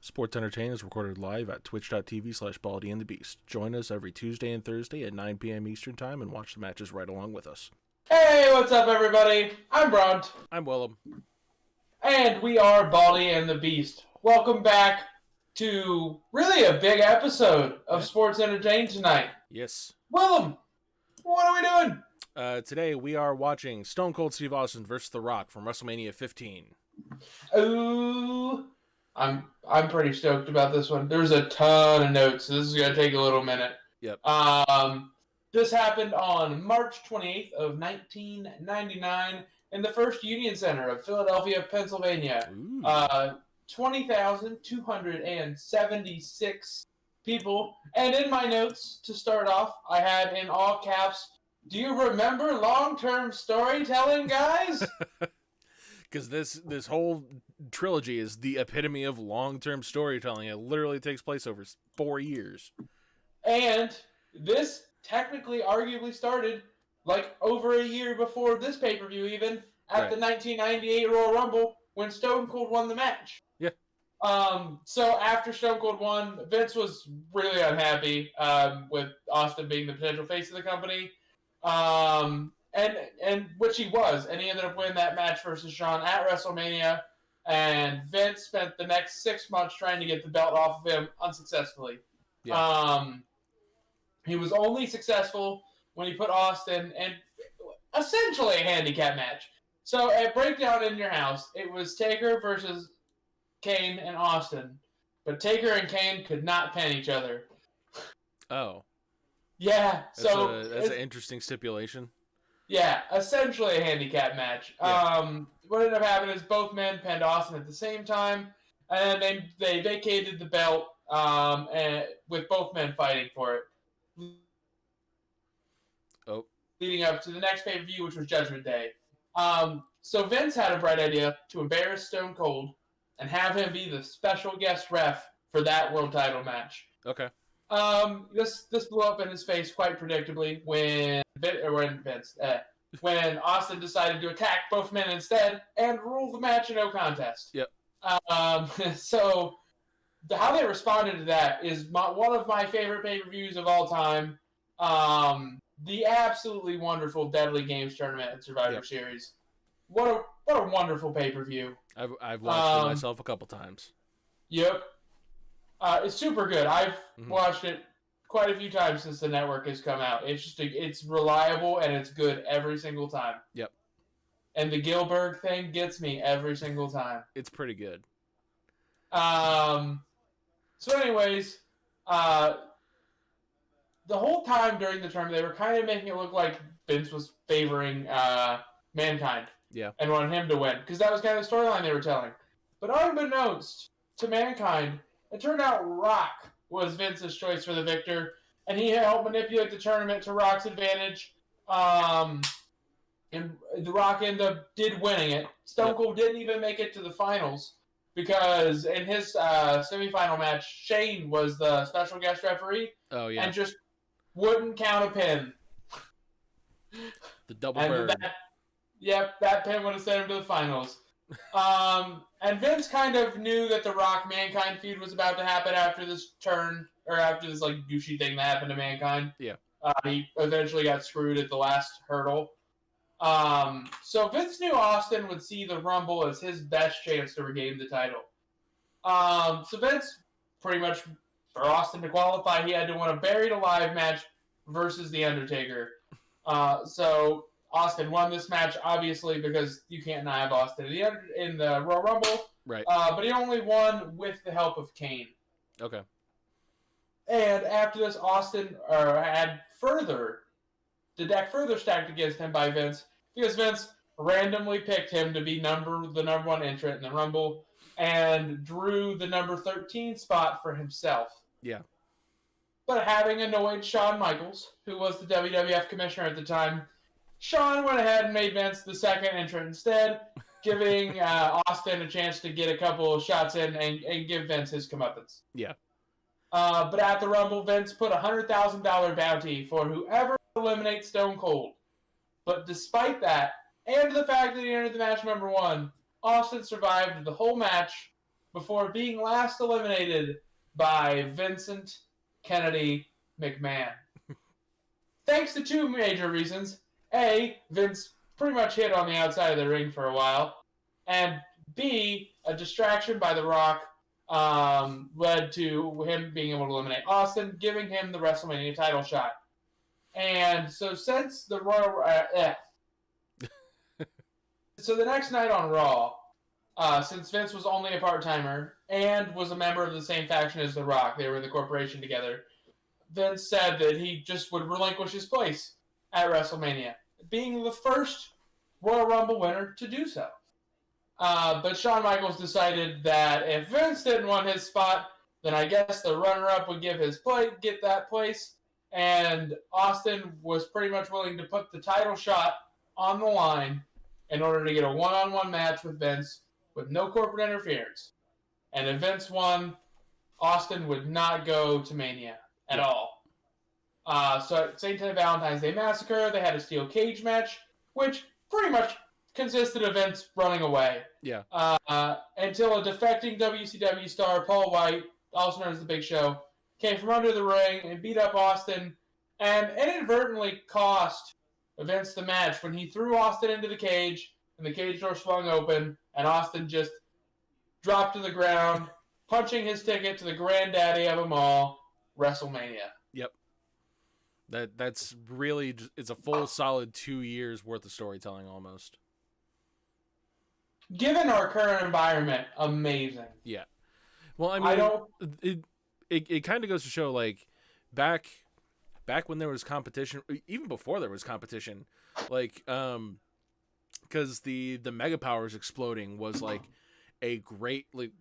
Sports Entertainment is recorded live at twitch.tv/BaldyandTheBeast. Join us every Tuesday and Thursday at 9 p.m. Eastern Time and watch the matches right along with us. Hey, what's up, everybody? I'm Bront. I'm Willem. And we are Baldy and the Beast. Welcome back to really a big episode of Sports Entertainment tonight. Yes. Willem, what are we doing? Today we are watching Stone Cold Steve Austin versus The Rock from WrestleMania 15. Ooh, I'm pretty stoked about this one. There's a ton of notes, so this is gonna take a little minute. Yep. This happened on March 28th of 1999 in the First Union Center of Philadelphia, Pennsylvania. 20,276 people. And in my notes to start off, I had in all caps, "Do you remember long-term storytelling, guys?" Because this whole trilogy is the epitome of long-term storytelling. It literally takes place over 4 years. And this technically, arguably started like over a year before this pay-per-view even, at the 1998 Royal Rumble when Stone Cold won the match. Yeah. So after Stone Cold won, Vince was really unhappy with Austin being the potential face of the company. And which he was, and he ended up winning that match versus Shawn at WrestleMania, and Vince spent the next 6 months trying to get the belt off of him unsuccessfully. Yeah. He was only successful when he put Austin in essentially a handicap match. So at Breakdown in Your House, it was Taker versus Kane and Austin, but Taker and Kane could not pin each other. Oh. Yeah, That's an interesting stipulation. Yeah, essentially a handicap match. Yeah. What ended up happening is both men pinned Austin at the same time, and they vacated the belt, and with both men fighting for it. Oh. Leading up to the next pay-per-view, which was Judgment Day. So Vince had a bright idea to embarrass Stone Cold and have him be the special guest ref for that world title match. Okay. This blew up in his face quite predictably when Austin decided to attack both men instead and rule the match a no contest. Yep. So how they responded to that is one of my favorite pay-per-views of all time. The absolutely wonderful Deadly Games tournament and Survivor Series. What a wonderful pay-per-view. I've watched it myself a couple times. Yep. It's super good. I've watched it quite a few times since the network has come out. It's reliable and it's good every single time. Yep. And the Gilbert thing gets me every single time. It's pretty good. So anyways, the whole time during the tournament, they were kind of making it look like Vince was favoring Mankind. Yeah. And wanted him to win, because that was kind of the storyline they were telling. But unbeknownst to Mankind, it turned out Rock was Vince's choice for the victor, and he helped manipulate the tournament to Rock's advantage. And the Rock did winning it. Stone Cold didn't even make it to the finals, because in his semifinal match, Shane was the special guest referee. Oh, yeah. And just wouldn't count a pin. The double bird. That pin would have sent him to the finals. And Vince kind of knew that the Rock Mankind feud was about to happen after this turn, or after this like douchey thing that happened to Mankind. Yeah. He eventually got screwed at the last hurdle. So Vince knew Austin would see the Rumble as his best chance to regain the title. So Vince, pretty much for Austin to qualify, he had to win a buried alive match versus The Undertaker. So Austin won this match, obviously, because you can't not have Austin in the Royal Rumble. Right. But he only won with the help of Kane. Okay. And after this, Austin had the deck further stacked against him by Vince, because Vince randomly picked him to be the number one entrant in the Rumble and drew the number 13 spot for himself. Yeah. But having annoyed Shawn Michaels, who was the WWF commissioner at the time, Shawn went ahead and made Vince the second entrant instead, giving Austin a chance to get a couple of shots in and give Vince his comeuppance. Yeah. But at the Rumble, Vince put a $100,000 bounty for whoever eliminates Stone Cold. But despite that, and the fact that he entered the match number one, Austin survived the whole match before being last eliminated by Vincent Kennedy McMahon. Thanks to two major reasons. A, Vince pretty much hid on the outside of the ring for a while. And B, a distraction by The Rock led to him being able to eliminate Austin, giving him the WrestleMania title shot. And so since the Royal... So the next night on Raw, since Vince was only a part-timer and was a member of the same faction as The Rock, they were the corporation together, Vince said that he just would relinquish his place at WrestleMania, being the first Royal Rumble winner to do so. But Shawn Michaels decided that if Vince didn't want his spot, then I guess the runner-up would get that place. And Austin was pretty much willing to put the title shot on the line in order to get a one-on-one match with Vince with no corporate interference. And if Vince won, Austin would not go to Mania at all. So at St. Valentine's Day Massacre, they had a steel cage match, which pretty much consisted of Vince running away. Yeah. Until a defecting WCW star, Paul White, also known as The Big Show, came from under the ring and beat up Austin and inadvertently cost Vince the match when he threw Austin into the cage and the cage door swung open and Austin just dropped to the ground, punching his ticket to the granddaddy of them all, WrestleMania. Yep. That's really, it's a full solid 2 years worth of storytelling almost. Given our current environment, amazing. Yeah. Well, I mean, it kind of goes to show, like, back when there was competition, even before there was competition, like, because the Mega Powers exploding was, like, a great, like,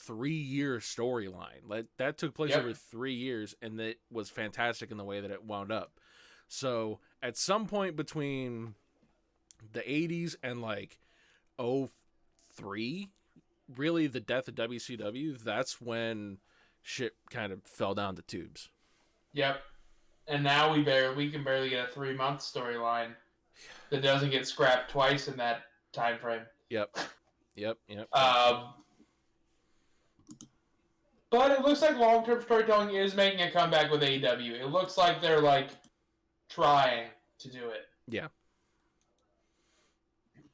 3-year storyline. Like, that took place over 3 years, and it was fantastic in the way that it wound up. So, at some point between the 80s and, like, 03, really the death of WCW, that's when shit kind of fell down the tubes. Yep. And now we can barely get a 3-month storyline that doesn't get scrapped twice in that time frame. Yep. But it looks like long-term storytelling is making a comeback with AEW. It looks like they're, like, trying to do it. Yeah.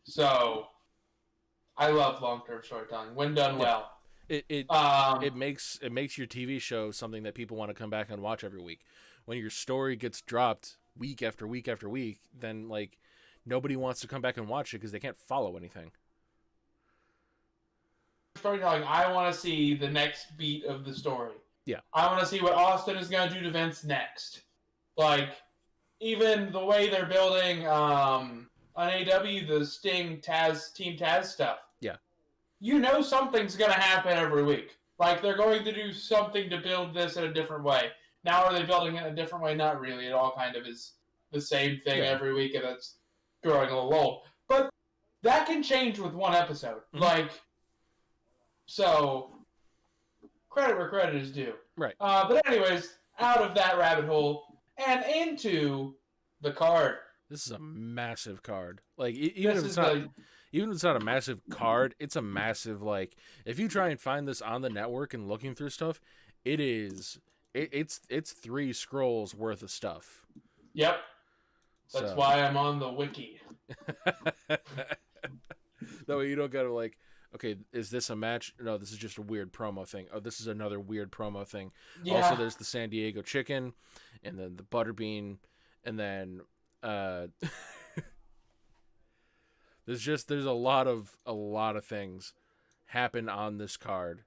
So, I love long-term storytelling when done well. It makes your TV show something that people want to come back and watch every week. When your story gets dropped week after week after week, then, like, nobody wants to come back and watch it because they can't follow anything. Storytelling, I want to see the next beat of the story. Yeah. I want to see what Austin is going to do to Vince next. Like, even the way they're building on AEW, the Sting Team Taz stuff. Yeah. You know something's going to happen every week. Like, they're going to do something to build this in a different way. Now, are they building it in a different way? Not really. It all kind of is the same thing every week, and it's growing a little old. But that can change with one episode. Mm-hmm. Like, so, credit where credit is due. Right. But anyways, out of that rabbit hole and into the card. This is a massive card. Like, even if it's not a massive card, it's a massive, like, if you try and find this on the network and looking through stuff, it's 3 scrolls worth of stuff. Yep. That's why I'm on the wiki. That way you don't gotta, like, okay, is this a match? No, this is just a weird promo thing. Oh, this is another weird promo thing. Yeah. Also, there's the San Diego chicken, and then the butterbean, and then there's a lot of things happen on this card,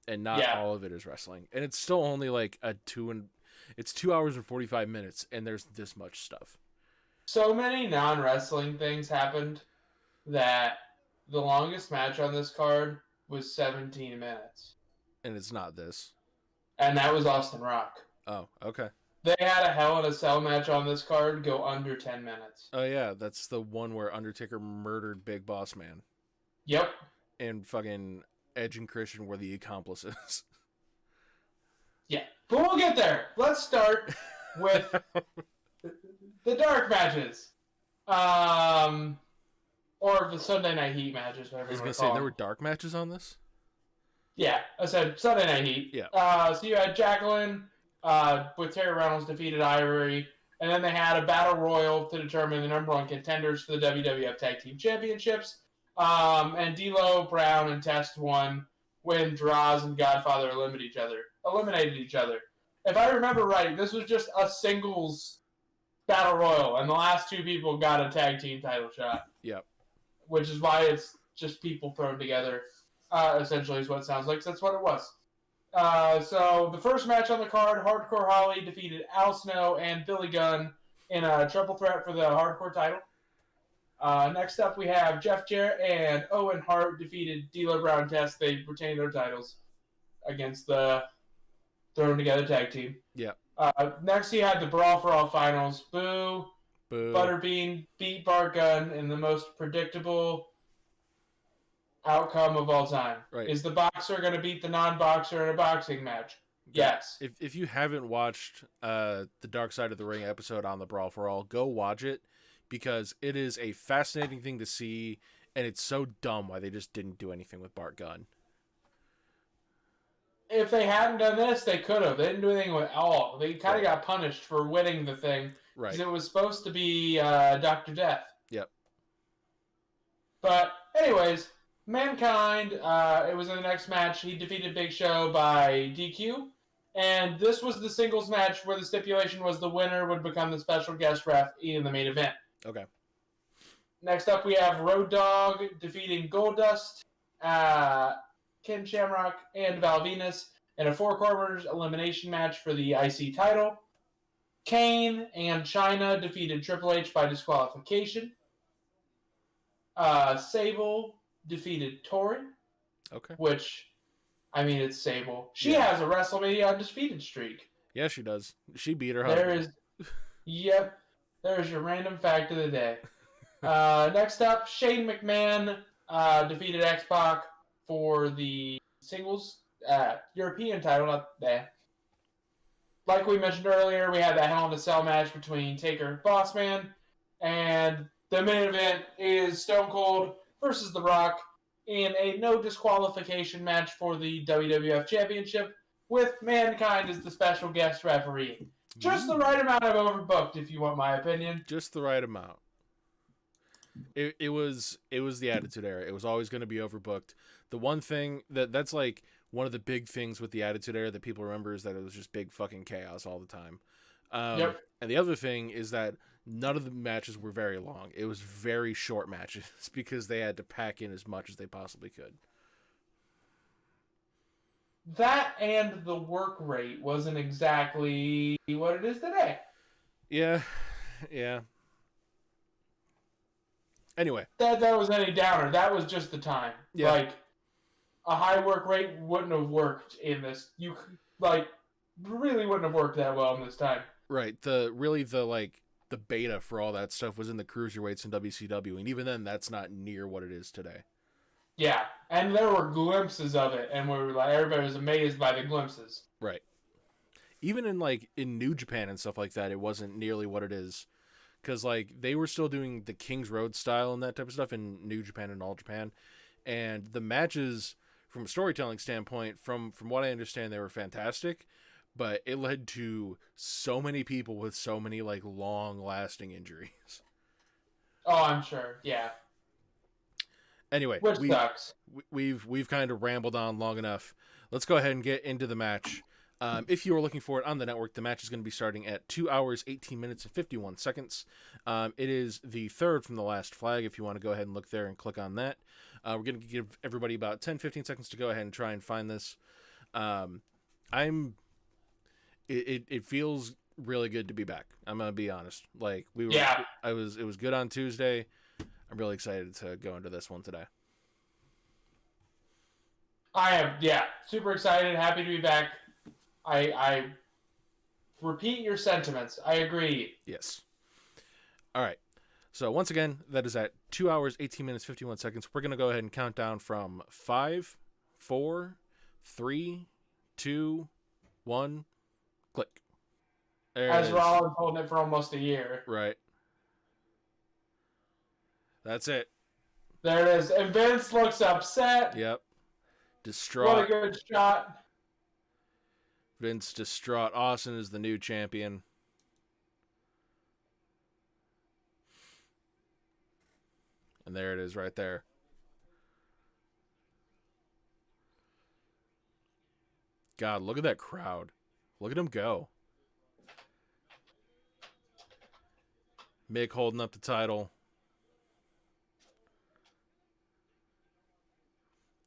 and not all of it is wrestling. And it's still only like it's 2 hours and 45 minutes, and there's this much stuff. So many non-wrestling things happened that the longest match on this card was 17 minutes. And it's not this. And that was Austin Rock. Oh, okay. They had a Hell in a Cell match on this card go under 10 minutes. Oh, yeah. That's the one where Undertaker murdered Big Boss Man. Yep. And fucking Edge and Christian were the accomplices. Yeah. But we'll get there. Let's start with the dark matches. Or the Sunday Night Heat matches, whatever I was you going want to to call say, there them. were dark matches on this? Yeah, I said Sunday Night Heat. Yeah. So you had Jacqueline with Terry Reynolds defeated Ivory, and then they had a battle royal to determine the number one contenders for the WWF Tag Team Championships. And D'Lo, Brown, and Test won when Droz and Godfather eliminated each other. If I remember right, this was just a singles battle royal, and the last two people got a tag team title shot. Yep. Which is why it's just people thrown together. Essentially, is what it sounds like. So that's what it was. So the first match on the card, Hardcore Holly defeated Al Snow and Billy Gunn in a triple threat for the Hardcore title. Next up, we have Jeff Jarrett and Owen Hart defeated D'Lo Brown Test. They retained their titles against the thrown together tag team. Yeah. Next, you had the Brawl for All finals. Boo. Butterbean beat Bart Gunn in the most predictable outcome of all time. Right. Is the boxer going to beat the non-boxer in a boxing match? Yes. If you haven't watched the Dark Side of the Ring episode on the Brawl for All, go watch it, because it is a fascinating thing to see, and it's so dumb why they just didn't do anything with Bart Gunn. If they hadn't done this, they could have. They didn't do anything at all. They kind of got punished for winning the thing. Right. Because it was supposed to be Dr. Death. Yep. But, anyways, Mankind, it was in the next match. He defeated Big Show by DQ. And this was the singles match where the stipulation was the winner would become the special guest ref in the main event. Okay. Next up, we have Road Dogg defeating Goldust, Ken Shamrock, and Val Venus in a four-corners elimination match for the IC title. Kane and Chyna defeated Triple H by disqualification. Sable defeated Tori. Okay. Which, I mean, it's Sable. She has a WrestleMania undefeated streak. Yeah, she does. She beat her husband. Yep. There's your random fact of the day. Next up, Shane McMahon defeated X-Pac for the singles European title. Like we mentioned earlier, we had that Hell in a Cell match between Taker and Bossman. And the main event is Stone Cold versus The Rock in a no disqualification match for the WWF Championship with Mankind as the special guest referee. Just the right amount of overbooked, if you want my opinion. Just the right amount. It was the Attitude Era. It was always going to be overbooked. The one thing that's like one of the big things with the Attitude Era that people remember is that it was just big fucking chaos all the time. Yep. And the other thing is that none of the matches were very long. It was very short matches because they had to pack in as much as they possibly could. That and the work rate wasn't exactly what it is today. Yeah. Anyway. That was any downer. That was just the time. Yeah. Like, a high work rate wouldn't have worked in this. Really wouldn't have worked that well in this time. Right. The beta for all that stuff was in the cruiserweights in WCW, and even then, that's not near what it is today. Yeah, and there were glimpses of it, and everybody was amazed by the glimpses. Right. Even in New Japan and stuff like that, it wasn't nearly what it is, because they were still doing the King's Road style and that type of stuff in New Japan and All Japan, and the matches, from a storytelling standpoint, from what I understand, they were fantastic. But it led to so many people with so many long-lasting injuries. Oh, I'm sure. Yeah. Anyway, which sucks. We've kind of rambled on long enough. Let's go ahead and get into the match. If you are looking for it on the network, the match is going to be starting at 2 hours, 18 minutes, and 51 seconds. It is the third from the last flag. If you want to go ahead and look there and click on that, we're going to give everybody about 10-15 seconds to go ahead and try and find this. It feels really good to be back. I'm gonna be honest. It was good on Tuesday. I'm really excited to go into this one today. I am, super excited, happy to be back. I repeat your sentiments. I agree. Yes. All right. So once again, that is at 2 hours, 18 minutes, 51 seconds. We're gonna go ahead and count down from 5, 4, 3, 2, 1. Click. As Rollins holding it for almost a year. Right. That's it. There it is. And Vince looks upset. Yep. Distraught. What a good shot. Vince distraught. Austin is the new champion. And there it is right there. God, look at that crowd. Look at him go. Mick holding up the title.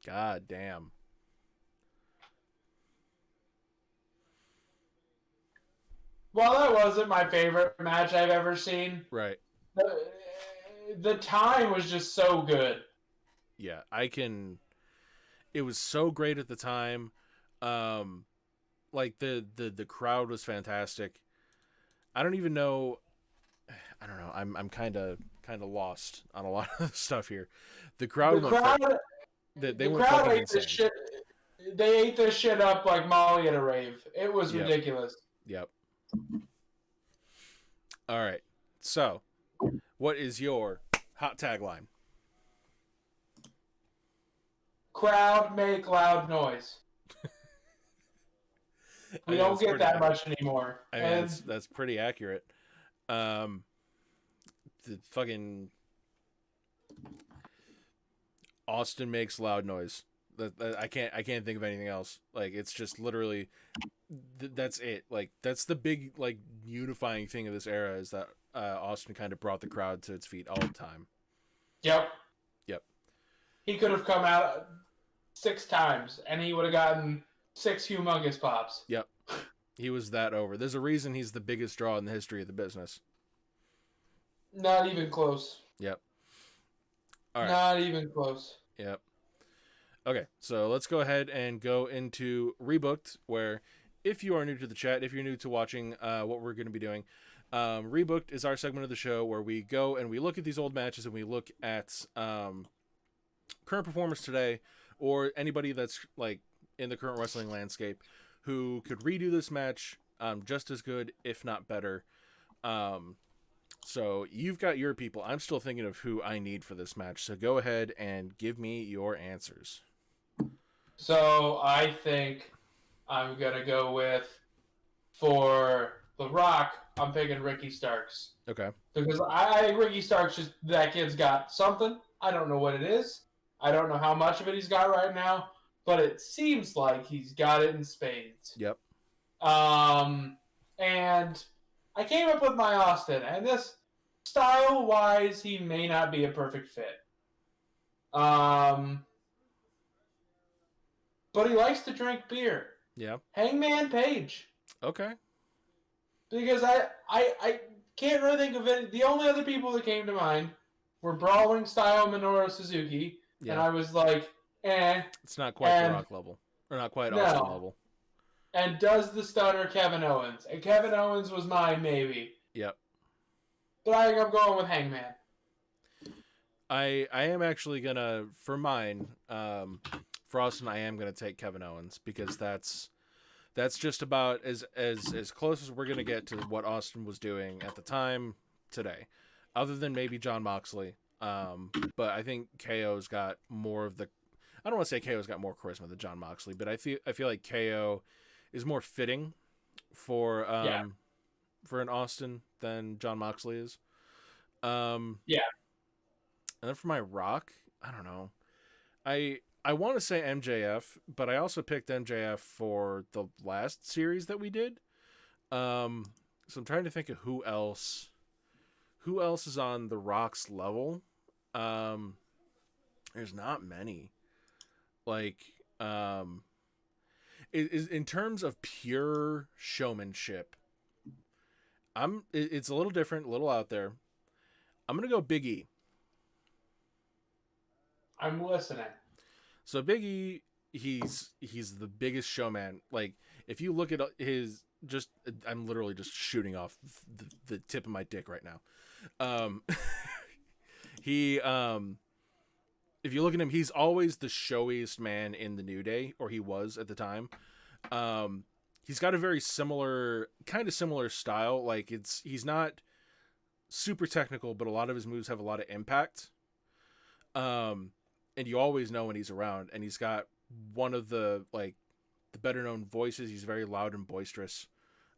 God damn. Well, that wasn't my favorite match I've ever seen. Right. The time was just so good. Yeah, it was so great at the time. Like the crowd was fantastic. I don't even know. I don't know. I'm kind of lost on a lot of stuff here. The crowd went fucking ate insane. this shit. They ate this shit up like Molly at a rave. It was ridiculous. Yep. All right. So, what is your hot tagline? Crowd make loud noise. We don't get that much anymore. I mean, that's pretty accurate. The fucking Austin makes loud noise. I can't think of anything else. Like, it's just literally that's it. Like, that's the big like unifying thing of this era is that Austin kind of brought the crowd to its feet all the time. Yep. He could have come out 6 times and he would have gotten 6 humongous pops. Yep. He was that over. There's a reason he's the biggest draw in the history of the business. Not even close. Yep. All right. Not even close. Yep. Okay, so let's go ahead and go into Rebooked, where if you are new to the chat, if you're new to watching what we're going to be doing, Rebooked is our segment of the show where we go and we look at these old matches and we look at current performers today or anybody that's like in the current wrestling landscape who could redo this match just as good, if not better. So you've got your people. I'm still thinking of who I need for this match. So go ahead and give me your answers. So I think I'm going to go with, for The Rock, I'm picking Ricky Starks. Okay. Because I think Ricky Starks, that kid's got something. I don't know what it is. I don't know how much of it he's got right now. But it seems like he's got it in spades. Yep. And I came up with my Austin, and this, style-wise, he may not be a perfect fit. But he likes to drink beer. Yeah. Hangman Page. Okay. Because I can't really think of it. The only other people that came to mind were Brawling Style Minoru Suzuki. Yeah. And I was like, eh. It's not quite The Rock level. Or not quite Austin level. And does the stunner Kevin Owens. And Kevin Owens was my maybe. Yep. But I think I'm going with Hangman. I am actually going to, for mine, for Austin, I am going to take Kevin Owens because that's just about as close as we're going to get to what Austin was doing at the time today. Other than maybe Jon Moxley. But I think KO's got more of the... I don't want to say KO's got more charisma than Jon Moxley, but I feel like KO is more fitting for an Austin than Jon Moxley is. Yeah. And then for my Rock, I don't know. I want to say MJF, but I also picked MJF for the last series that we did. So I'm trying to think of who else is on the Rock's level. There's not many. Like, in terms of pure showmanship, it's a little different, a little out there. I'm gonna go Big E. I'm listening. So Big E, he's the biggest showman. Like, if you look at his, I'm literally just shooting off the tip of my dick right now. If you look at him, he's always the showiest man in the New Day, or he was at the time. He's got a very similar style. Like, he's not super technical, but a lot of his moves have a lot of impact. And you always know when he's around, and he's got one of the better known voices. He's very loud and boisterous.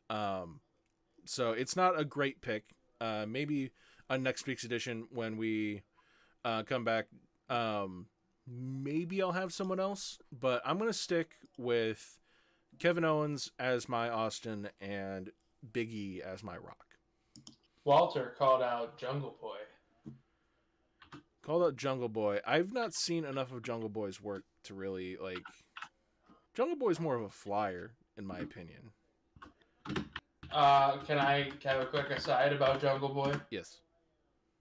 So it's not a great pick. Maybe on next week's edition when we come back, maybe I'll have someone else. But I'm gonna stick with Kevin Owens as my Austin and Big E as my Rock. Walter called out Jungle Boy. Called out Jungle Boy. I've not seen enough of Jungle Boy's work to really Jungle Boy's more of a flyer, in my opinion. Can I have a quick aside about Jungle Boy? Yes.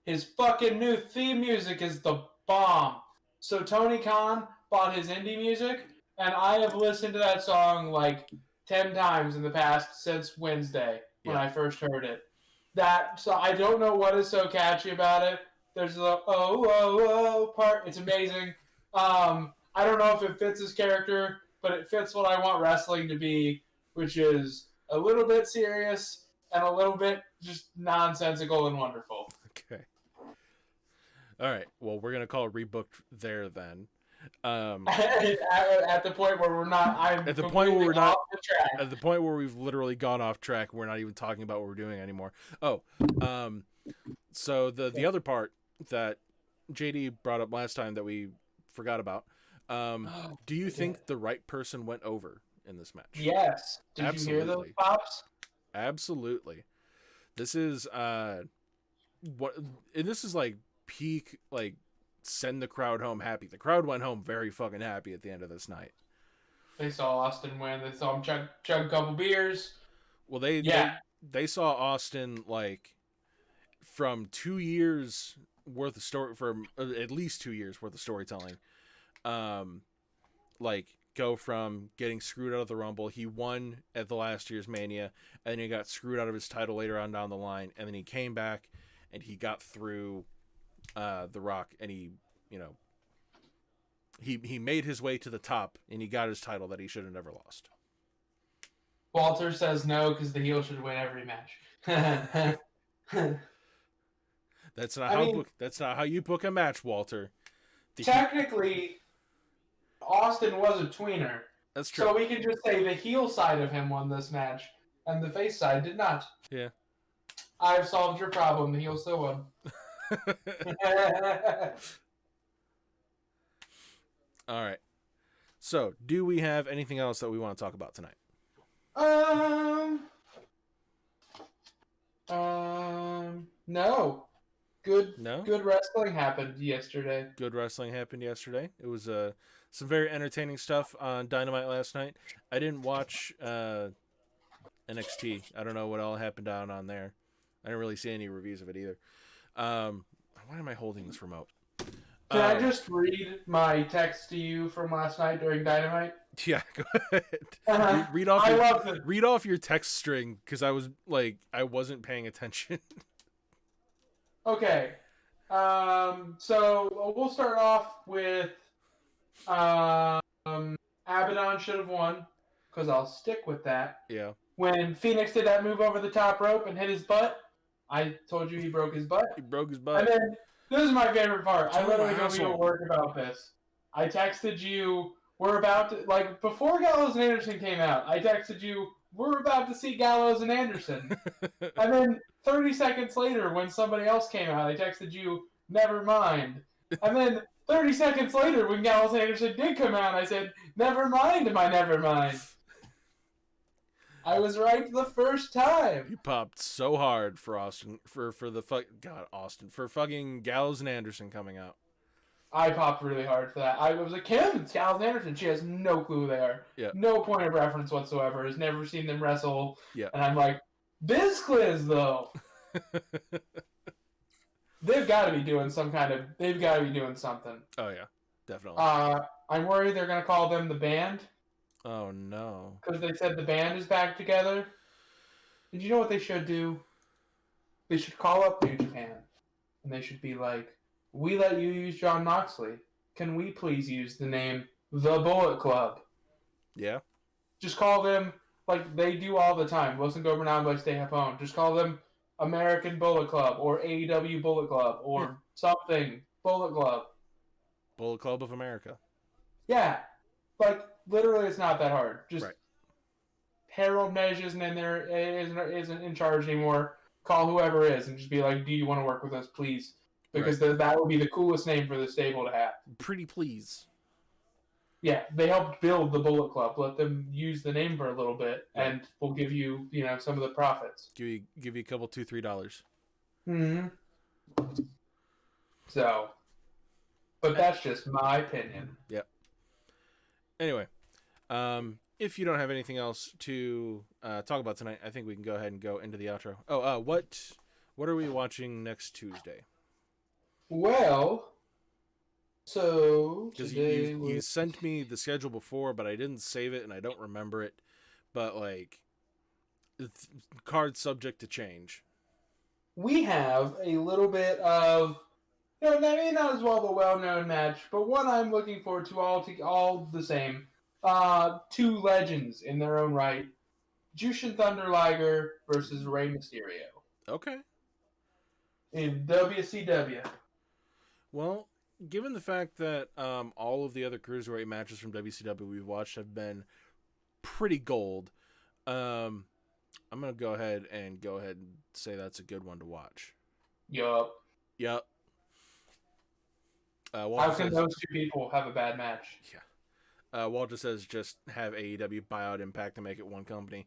His fucking new theme music is the bomb. So Tony Khan bought his indie music, and I have listened to that song 10 times in the past since Wednesday when I first heard it. So I don't know what is so catchy about it. There's the oh part. It's amazing. I don't know if it fits his character, but it fits what I want wrestling to be, which is a little bit serious and a little bit just nonsensical and wonderful. Okay. All right. Well, we're gonna call rebooked there then. At the point where we're not, at the point where we're not at the point where we've literally gone off track. We're not even talking about what we're doing anymore. So the other part that JD brought up last time that we forgot about. Do you think the right person went over in this match? Yes. Did Absolutely. you hear those pops? Absolutely. This is this is peak send the crowd home happy. The crowd went home very fucking happy at the end of this night. They saw Austin win. They saw him chug a couple beers. Well, they saw Austin from 2 years worth of story, from at least 2 years worth of storytelling. Go from getting screwed out of the Rumble. He won at the last year's Mania, and then he got screwed out of his title later on down the line, and then he came back and he got through The Rock, and he made his way to the top, and he got his title that he should have never lost. Walter says no because the heel should win every match. That's not how you book a match, Walter. Technically, Austin was a tweener. That's true. So we can just say the heel side of him won this match, and the face side did not. Yeah. I've solved your problem. The heel still won. All right. So, do we have anything else that we want to talk about tonight? No. Good No? Good wrestling happened yesterday. Good wrestling happened yesterday. It was some very entertaining stuff on Dynamite last night. I didn't watch NXT. I don't know what all happened down on there. I didn't really see any reviews of it either. Why am I holding this remote? Can I just read my text to you from last night during Dynamite? Yeah, go ahead. Read off your text string because I wasn't paying attention. Okay. So we'll start off with Abaddon should have won because I'll stick with that. Yeah. When Phoenix did that move over the top rope and hit his butt, I told you he broke his butt. He broke his butt. And then this is my favorite part. I literally don't asshole. even work about this. I texted you, we're about to, before Gallows and Anderson came out, I texted you, we're about to see Gallows and Anderson. And then 30 seconds later, when somebody else came out, I texted you, never mind. And then 30 seconds later, when Gallows and Anderson did come out, I said, never mind my never mind. I was right the first time. You popped so hard for Austin, for fucking Gallows and Anderson coming out. I popped really hard for that. I was like, Kim, it's Gallows and Anderson. She has no clue who they are. Yep. No point of reference whatsoever. Has never seen them wrestle. Yep. And I'm like, BizCliz, though. They've got to be doing they've got to be doing something. Oh, yeah. Definitely. I'm worried they're going to call them the band. Oh, no. Because they said the band is back together. And you know what they should do? They should call up New Japan. And they should be like, we let you use Jon Moxley. Can we please use the name The Bullet Club? Yeah. Just call them like they do all the time. Wilson Gobernador, Stay Japón. Just call them American Bullet Club or AEW Bullet Club or something. Bullet Club. Bullet Club of America. Yeah. Like, literally, it's not that hard. Just right. Harold Mesh isn't in there, isn't in charge anymore. Call whoever is and just be like, do you want to work with us, please? Because that would be the coolest name for the stable to have. Pretty please. Yeah, they helped build the Bullet Club. Let them use the name for a little bit, and we'll give you, some of the profits. Give you a couple $2-3. Mm-hmm. So, but that's just my opinion. Yep. Anyway, if you don't have anything else to talk about tonight, I think we can go ahead and go into the outro. Oh, what are we watching next Tuesday? Well, so because you sent me the schedule before, but I didn't save it and I don't remember it. But like, it's card subject to change. We have a little bit of, maybe not as well the well-known match, but one I'm looking forward to all the same. Two legends in their own right. Jushin Thunder Liger versus Rey Mysterio. Okay. In WCW. Well, given the fact that all of the other cruiserweight matches from WCW we've watched have been pretty gold, I'm gonna go ahead and say that's a good one to watch. Yup. How can those two people have a bad match? Yeah. Walter says just have AEW buy out Impact and make it one company.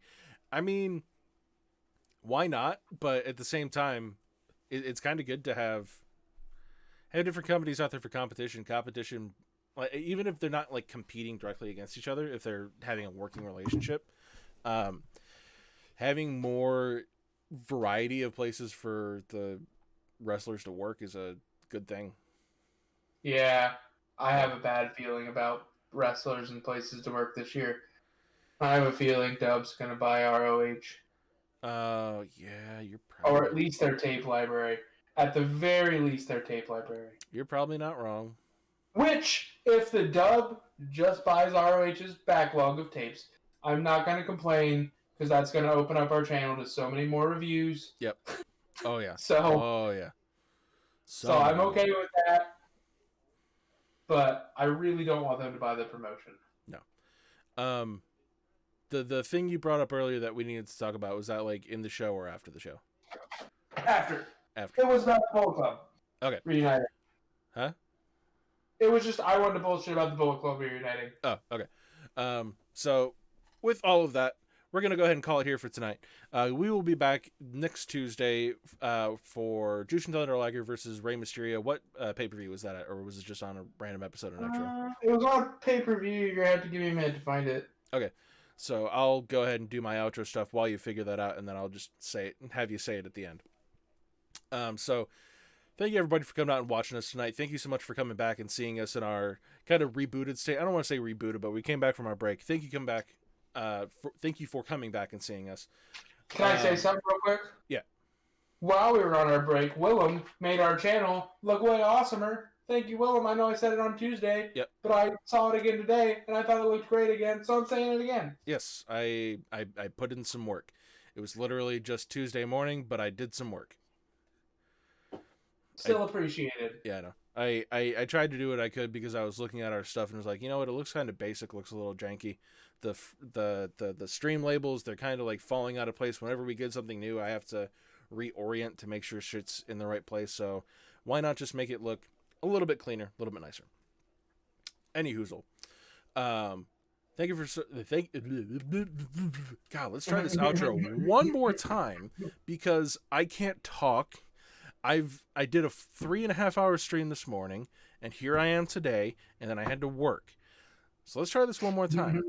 I mean, why not? But at the same time, it's kind of good to have different companies out there for competition. Competition, like, even if they're not like competing directly against each other, if they're having a working relationship, having more variety of places for the wrestlers to work is a good thing. Yeah, I have a bad feeling about wrestlers and places to work this year. I have a feeling Dub's going to buy ROH. Yeah, you're probably... Or at least their tape library. At the very least, their tape library. You're probably not wrong. Which, if the Dub just buys ROH's backlog of tapes, I'm not going to complain, because that's going to open up our channel to so many more reviews. Yep. Oh, yeah. So I'm okay with that. But I really don't want them to buy the promotion. No. The thing you brought up earlier that we needed to talk about, was that like in the show or after the show? After. It was about the Bullet Club. Okay. Reuniting. Huh? It was just, I wanted to bullshit about the Bullet Club reuniting. Oh, okay. So with all of that, we're going to go ahead and call it here for tonight. We will be back next Tuesday for Jushin Thunder Liger versus Rey Mysterio. What pay-per-view was that at? Or was it just on a random episode of Nitro? It was on pay-per-view. You're going to have to give me a minute to find it. Okay. So I'll go ahead and do my outro stuff while you figure that out, and then I'll just say it and have you say it at the end. So thank you everybody for coming out and watching us tonight. Thank you so much for coming back and seeing us in our kind of rebooted state. I don't want to say rebooted, but we came back from our break. Thank you thank you for coming back and seeing us. Can I say something real quick? Yeah. While we were on our break, Willem made our channel look way awesomer. Thank you, Willem. I know I said it on Tuesday, but I saw it again today, and I thought it looked great again, so I'm saying it again. Yes, I put in some work. It was literally just Tuesday morning, but I did some work. Still appreciated. Yeah, I know. I tried to do what I could because I was looking at our stuff and was like, you know what, it looks kind of basic, looks a little janky. The stream labels, they're kind of like falling out of place. Whenever we get something new, I have to reorient to make sure shit's in the right place. So why not just make it look a little bit cleaner, a little bit nicer. Any hoozle. Thank you for God, let's try this outro one more time because I can't talk. I did a 3.5 hour stream this morning, and here I am today, and then I had to work. So let's try this one more time.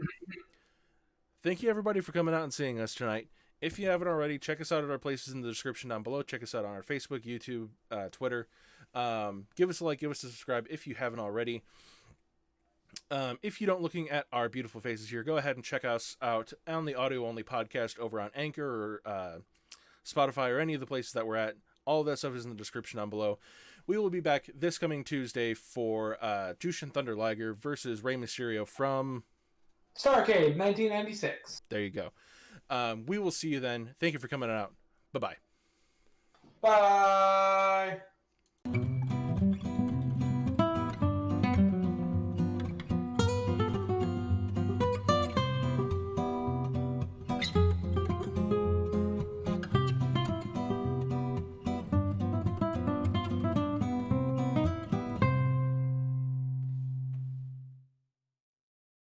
Thank you everybody for coming out and seeing us tonight. If you haven't already, check us out at our places in the description down below. Check us out on our Facebook, YouTube, Twitter. Give us a like, give us a subscribe if you haven't already. If you don't looking at our beautiful faces here, go ahead and check us out on the audio-only podcast over on Anchor or Spotify or any of the places that we're at. All of that stuff is in the description down below. We will be back this coming Tuesday for Jushin Thunder Liger versus Rey Mysterio from Starrcade 1996. There you go. We will see you then. Thank you for coming out. Bye-bye. Bye.